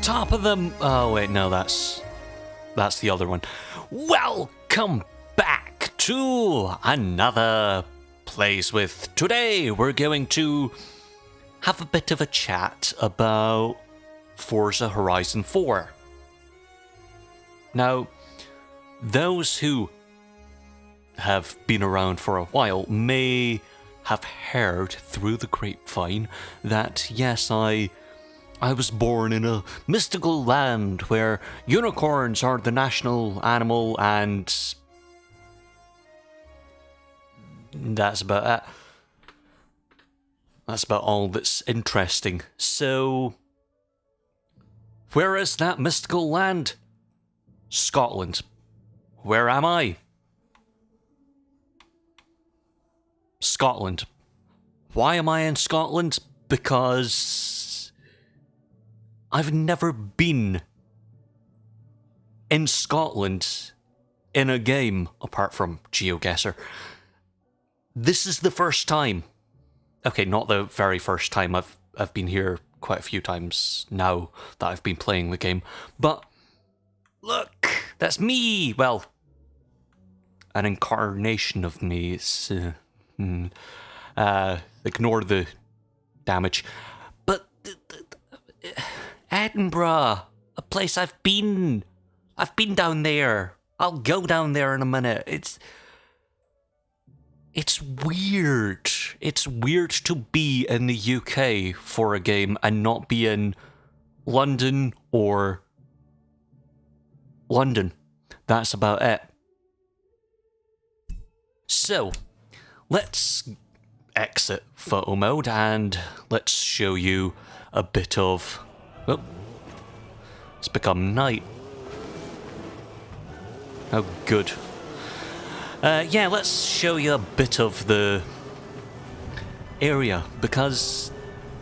top of them. Oh wait, no, that's the other one. Welcome back to another Plays With. Today we're going to have a bit of a chat about Forza Horizon 4. Now, those who have been around for a while may have heard through the grapevine that yes, I was born in a mystical land where unicorns are the national animal, and that's about it. That's about all that's interesting. So, where is that mystical land? Scotland. Where am I? Scotland. Why am I in Scotland? Because I've never been in Scotland in a game apart from GeoGuessr. This is the first time. Okay, not the very first time. I've been here quite a few times now that I've been playing the game. But look, that's me. Well, an incarnation of me. It's ignore the damage. But Edinburgh, a place I've been down there. I'll go down there in a minute. It's weird. It's weird to be in the UK for a game and not be in London or London. That's about it. So, let's exit photo mode and let's show you a bit of... Oh, it's become night. Oh, good. Yeah, let's show you a bit of the area, because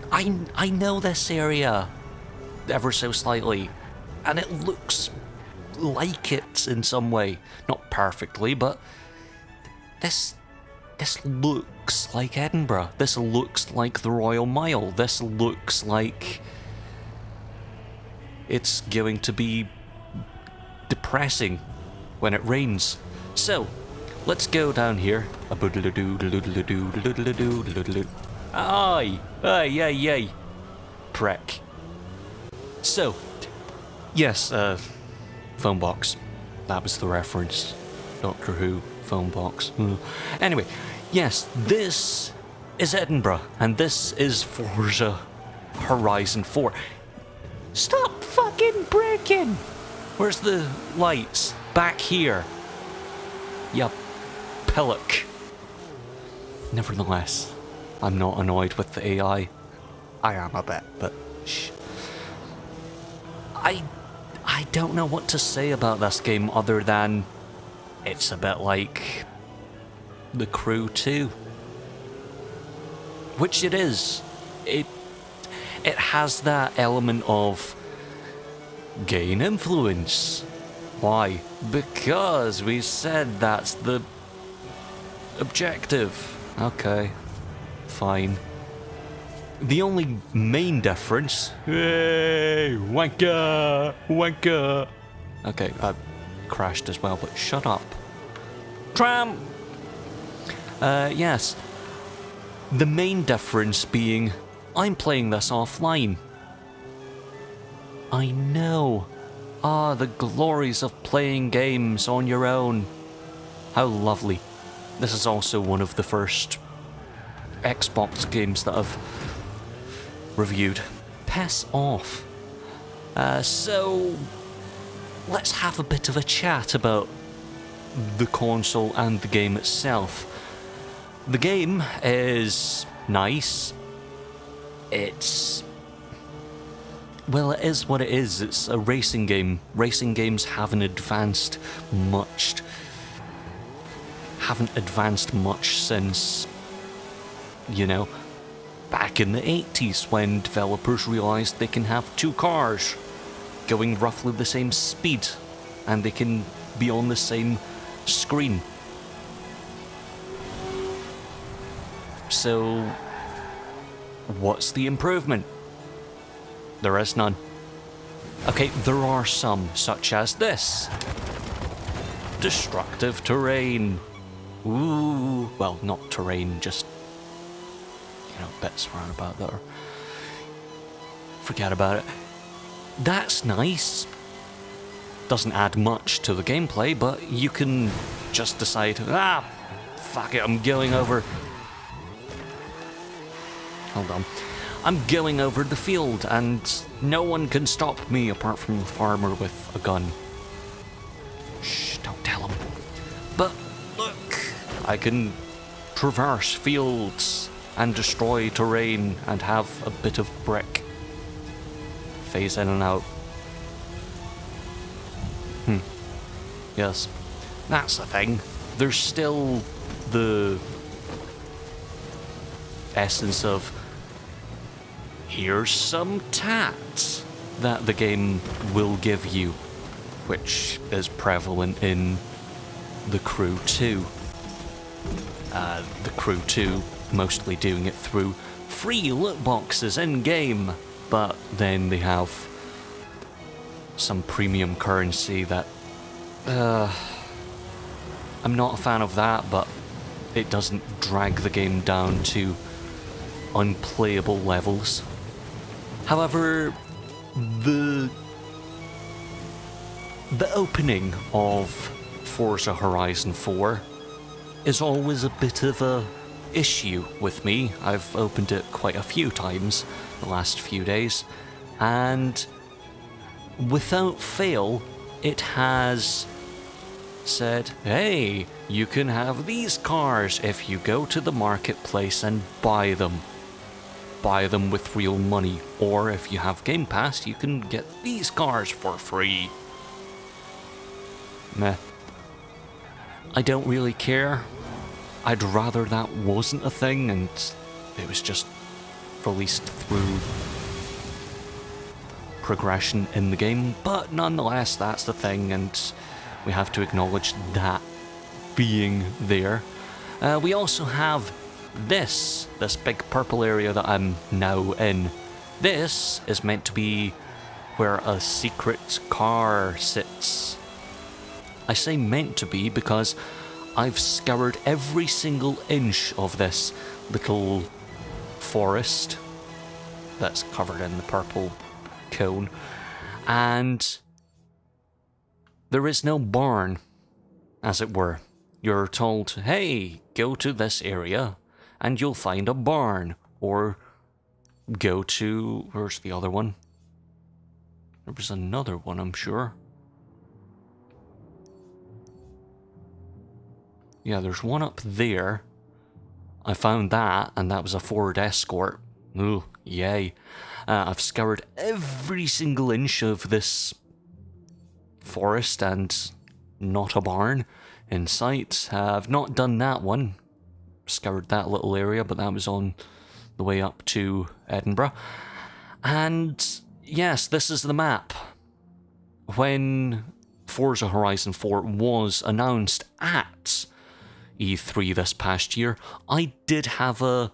I know this area ever so slightly, and it looks like it in some way. Not perfectly, but this looks like Edinburgh. This looks like the Royal Mile. This looks like it's going to be depressing when it rains. So, let's go down here. Aye, aye. Prick. So, yes, phone box. That was the reference. Doctor Who, phone box. Anyway, yes, this is Edinburgh, and this is Forza Horizon 4. Stop fucking breaking! Where's the lights? Back here. Yup. Pillock. Nevertheless, I'm not annoyed with the AI. I am a bit, but shh. I don't know what to say about this game other than it's a bit like The Crew 2. Which it is. It has that element of gain influence. Why? Because we said that's the objective. Okay, fine. The only main difference... Hey, wanker. Okay, I crashed as well, but shut up. Tram! Yes. The main difference being, I'm playing this offline. I know. Ah, the glories of playing games on your own. How lovely. This is also one of the first Xbox games that I've reviewed. Piss off. So, let's have a bit of a chat about the console and the game itself. The game is nice. Well, it is what it is. It's a racing game. Racing games haven't advanced much since, you know, back in the 80s when developers realised they can have two cars going roughly the same speed and they can be on the same screen. So, what's the improvement? There is none. Okay, there are some, such as this. Destructive terrain. Ooh, well, not terrain, just, you know, bits around about there. Forget about it. That's nice. Doesn't add much to the gameplay, but you can just decide, fuck it, I'm going over. Hold on. I'm going over the field, and no one can stop me apart from the farmer with a gun. Shh, don't tell him. But look, I can traverse fields and destroy terrain and have a bit of brick. Phase in and out. Yes, that's the thing. There's still the essence of here's some tats that the game will give you, which is prevalent in The Crew 2. The Crew 2 mostly doing it through free loot boxes in-game, but then they have some premium currency that I'm not a fan of that, but it doesn't drag the game down to unplayable levels. However, the opening of Forza Horizon 4 is always a bit of a issue with me. I've opened it quite a few times the last few days, and without fail, it has said, hey, you can have these cars if you go to the marketplace and buy them. Buy them with real money, or if you have Game Pass, you can get these cars for free. Meh. I don't really care. I'd rather that wasn't a thing and it was just released through progression in the game, but nonetheless, that's the thing, and we have to acknowledge that being there. We also have this big purple area that I'm now in. This is meant to be where a secret car sits. I say meant to be because I've scoured every single inch of this little forest that's covered in the purple cone, and there is no barn, as it were. You're told, hey, go to this area and you'll find a barn, or go to, where's the other one? There was another one, I'm sure. Yeah, there's one up there. I found that, and that was a Ford Escort. Ooh, yay. I've scoured every single inch of this forest and not a barn in sight. I've not done that one. Scoured that little area, but that was on the way up to Edinburgh. And yes, this is the map. When Forza Horizon 4 was announced at E3 this past year, I did have a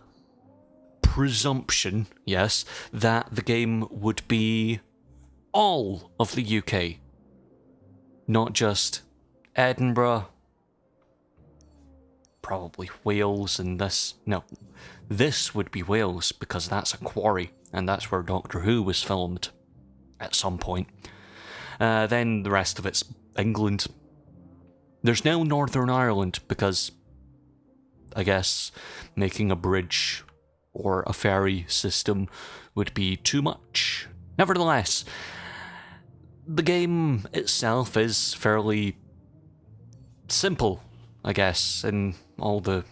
presumption, yes, that the game would be all of the UK. Not just Edinburgh, probably Wales, and this. No, this would be Wales because that's a quarry, and that's where Doctor Who was filmed at some point. Then the rest of it's England. There's no Northern Ireland because I guess making a bridge or a ferry system would be too much. Nevertheless, the game itself is fairly simple, I guess, in all the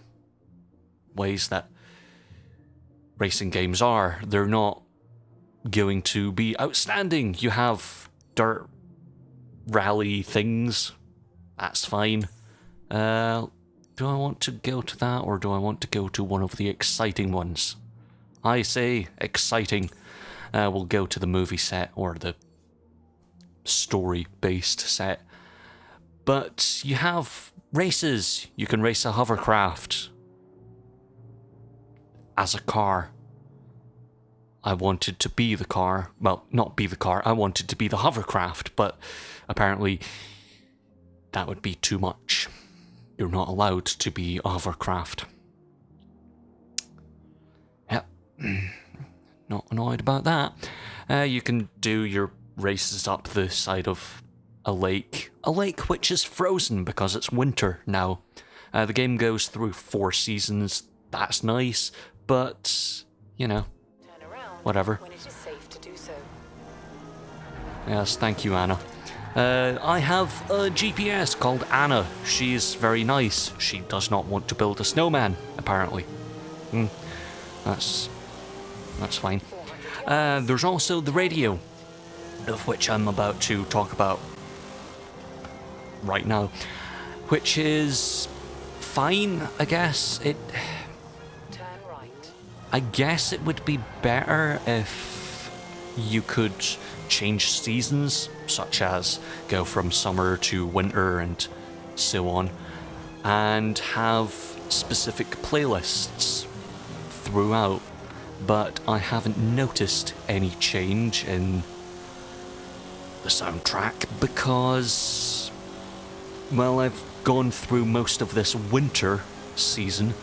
ways that racing games are. They're not going to be outstanding. You have dirt rally things, that's fine. Do I want to go to that, or do I want to go to one of the exciting ones? I say exciting. We'll go to the movie set, or the story-based set. But you have races. You can race a hovercraft as a car. I wanted to be the car. Well, not be the car, I wanted to be the hovercraft, but apparently that would be too much. You're not allowed to be a hovercraft. Yep. Not annoyed about that. You can do your races up the side of a lake. A lake which is frozen because it's winter now. The game goes through 4 seasons. That's nice, but, you know, whatever. Yes, thank you, Anna. I have a GPS called Anna. She's very nice. She does not want to build a snowman, apparently. That's fine. There's also the radio, of which I'm about to talk about right now, which is fine, I guess. I guess it would be better if you could change seasons, such as go from summer to winter and so on, and have specific playlists throughout, but I haven't noticed any change in the soundtrack because, well, I've gone through most of this winter season,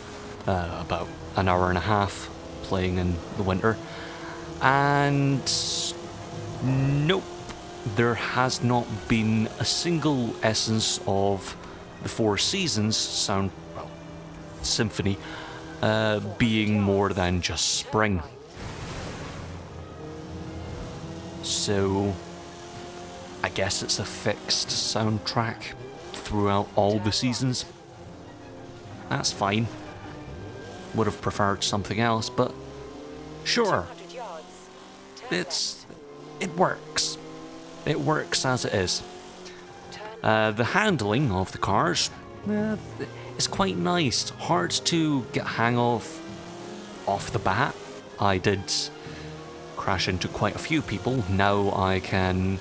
about an hour and a half playing in the winter, and nope, there has not been a single essence of the 4 seasons symphony being more than just spring. So I guess it's a fixed soundtrack throughout all the seasons. That's fine. Would have preferred something else, but sure. It works. It works as it is. The handling of the cars is quite nice. Hard to get hang of off the bat. I did crash into quite a few people. Now I can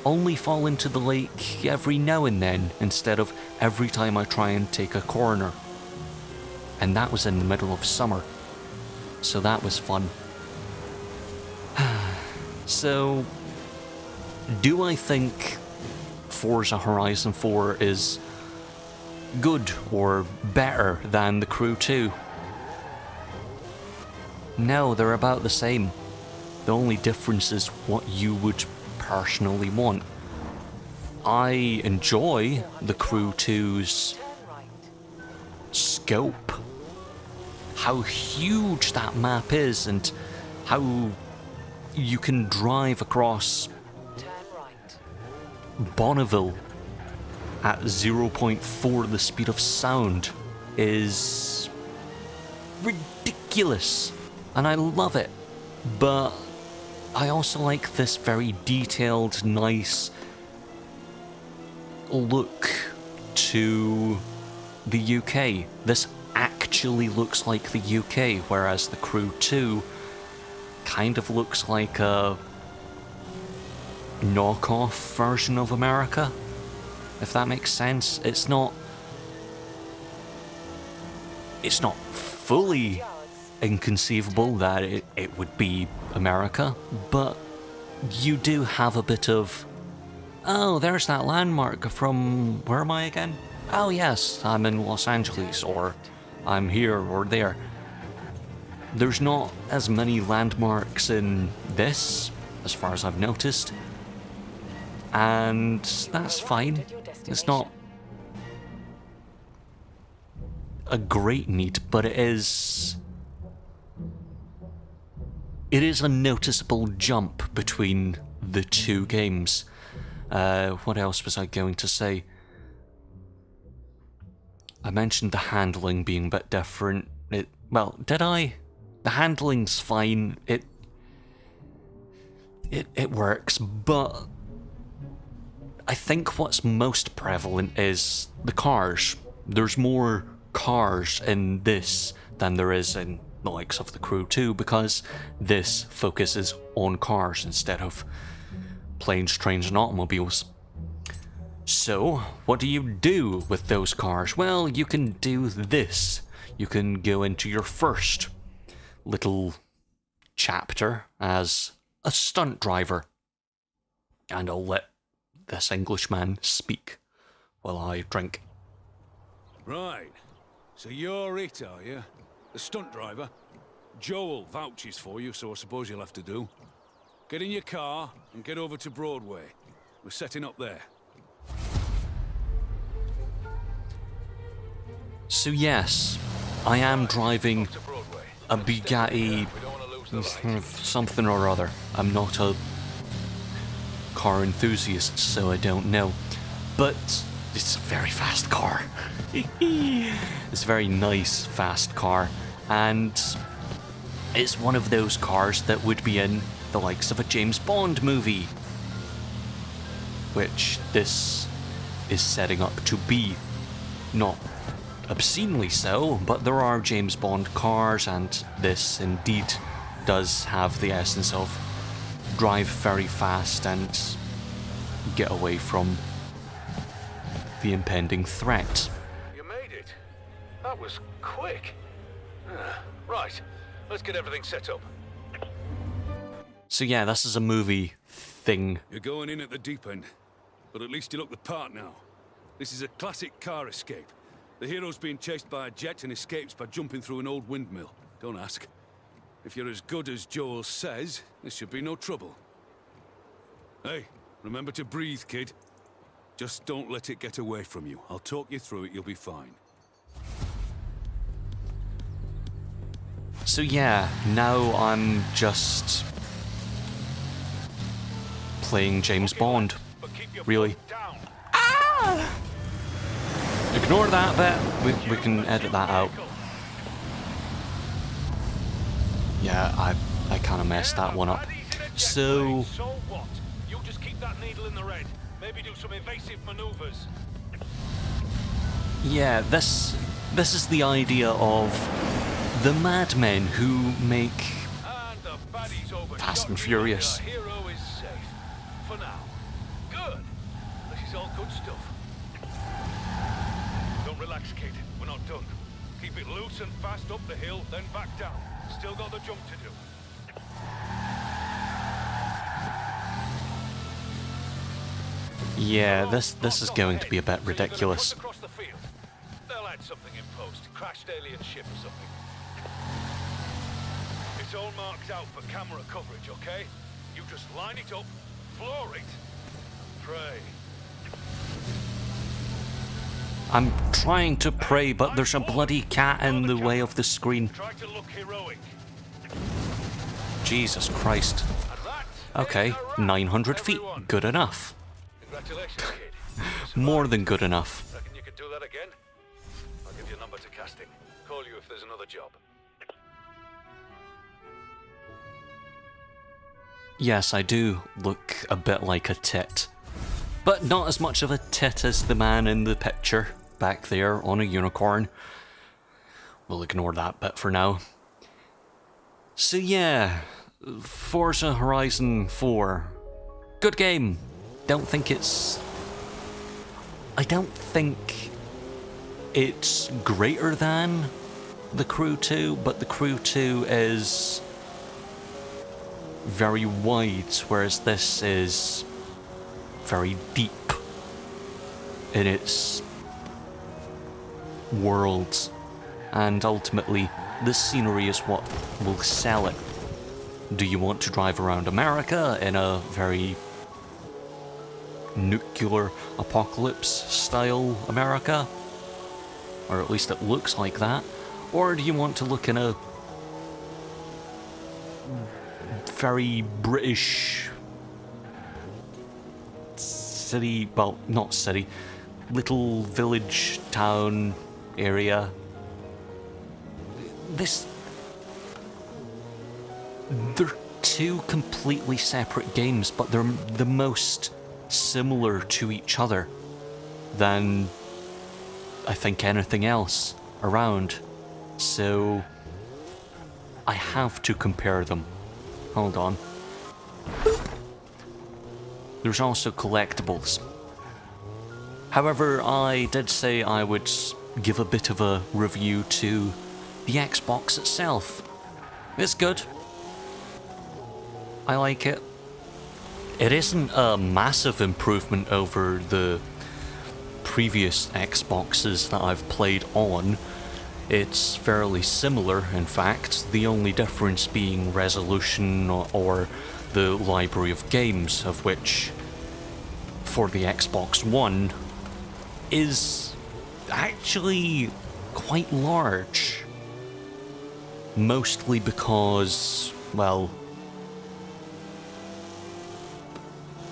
only fall into the lake every now and then instead of every time I try and take a corner. And that was in the middle of summer. So that was fun. So, do I think Forza Horizon 4 is good or better than The Crew 2? No, they're about the same. The only difference is what you would personally want. I enjoy The Crew 2's scope. How huge that map is and how you can drive across Bonneville at 0.4 the speed of sound is ridiculous, and I love it. But I also like this very detailed, nice look to the UK. This actually looks like the UK, whereas The Crew 2 kind of looks like a knockoff version of America, if that makes sense. It's not fully inconceivable that it would be America, but you do have a bit of, oh, there's that landmark from, where am I again? Oh yes, I'm in Los Angeles, or I'm here or there. There's not as many landmarks in this, as far as I've noticed, and that's fine. It's not a great need, but it is a noticeable jump between the 2 games. What else was I going to say? I mentioned the handling being a bit different. Well, did I? The handling's fine. It works, but I think what's most prevalent is the cars. There's more cars in this than there is in the likes of The Crew 2, because this focuses on cars instead of planes, trains and automobiles. So, what do you do with those cars? Well, you can do this. You can go into your first little chapter as a stunt driver. And I'll let this Englishman speak while I drink. Right. So you're it, are you? The stunt driver? Joel vouches for you, so I suppose you'll have to do. Get in your car and get over to Broadway. We're setting up there. So yes, I am driving a Bugatti something or other. I'm not a car enthusiast, so I don't know. But it's a very fast car. It's a very nice, fast car. And it's one of those cars that would be in the likes of a James Bond movie. Which this is setting up to be. Not obscenely so, but there are James Bond cars, and this indeed does have the essence of drive very fast and get away from the impending threat. You made it. That was quick. Right, let's get everything set up. So yeah, this is a movie thing. You're going in at the deep end, but at least you look the part now. This is a classic car escape. The hero's being chased by a jet and escapes by jumping through an old windmill. Don't ask. If you're as good as Joel says, this should be no trouble. Hey, remember to breathe, kid. Just don't let it get away from you. I'll talk you through it, you'll be fine. So yeah, now I'm just playing James Bond, really. Ah! Ignore that bit, we can edit that out. Yeah, I kind of messed that one up. So what? You just keep that needle in the red. Maybe do some evasive maneuvers. yeah, this is the idea of the madmen who make Fast and Furious. Hero is safe. For now. Good. This is all good stuff. Don't relax, kid. We're not done. Keep it loose and fast up the hill, then back down. Still got the jump to do. Yeah, this is going to be a bit ridiculous. They'll add something in post. Crashed alien ship or something. It's all marked out for camera coverage, okay? You just line it up, floor it, pray. I'm trying to pray, but there's a bloody cat in the way of the screen. Try to look heroic. Jesus Christ. Okay, 900 feet. Good enough. Congratulations, kid. More than good enough. Reckon you could do that again? I'll give you a number to casting. Call you if there's another job. Yes, I do look a bit like a tit. But not as much of a tit as the man in the picture back there on a unicorn. We'll ignore that bit for now. So yeah, Forza Horizon 4. Good game. I don't think it's greater than The Crew 2, but The Crew 2 is very wide, whereas this is very deep in its world, and ultimately the scenery is what will sell it. Do you want to drive around America in a very nuclear apocalypse style America? Or at least it looks like that. Or do you want to look in a very British city, well, not city, little village town area? They're two completely separate games, but they're the most similar to each other than I think anything else around. So I have to compare them. Hold on. There's also collectibles. However, I did say I would give a bit of a review to the Xbox itself. It's good. I like it. It isn't a massive improvement over the previous Xboxes that I've played on. It's fairly similar, in fact, the only difference being resolution or the library of games, of which, for the Xbox One, is actually quite large. Mostly because, well,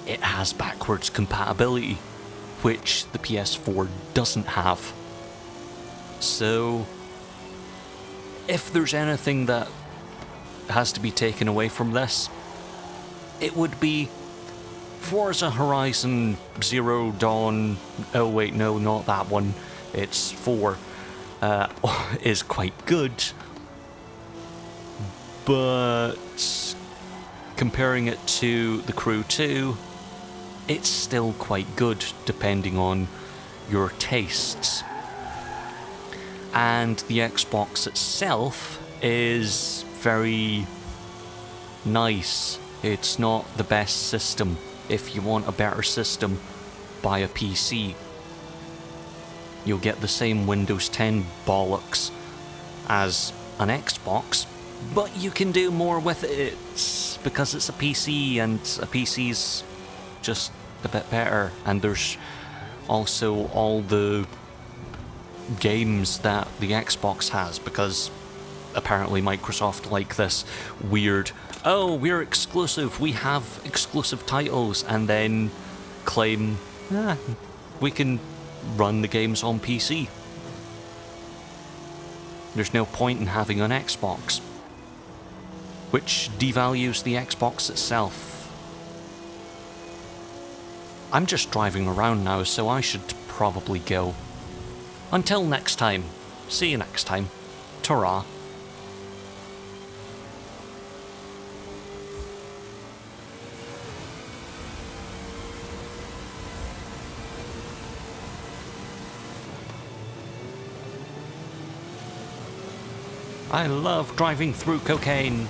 it has backwards compatibility, which the PS4 doesn't have. So, if there's anything that has to be taken away from this, it would be Forza Horizon Zero Dawn. Oh wait, no, not that one. It's 4. Is quite good, but comparing it to The Crew 2, it's still quite good depending on your tastes. And the Xbox itself is very nice. It's not the best system. If you want a better system, buy a PC. You'll get the same Windows 10 bollocks as an Xbox, but you can do more with it because it's a PC, and a PC's just a bit better. And there's also all the games that the Xbox has, because apparently Microsoft like this weird, oh, we're exclusive, we have exclusive titles, and then claim, we can run the games on PC. There's no point in having an Xbox, which devalues the Xbox itself. I'm just driving around now, so I should probably go. Until next time. See you next time. Ta-ra. I love driving through cocaine.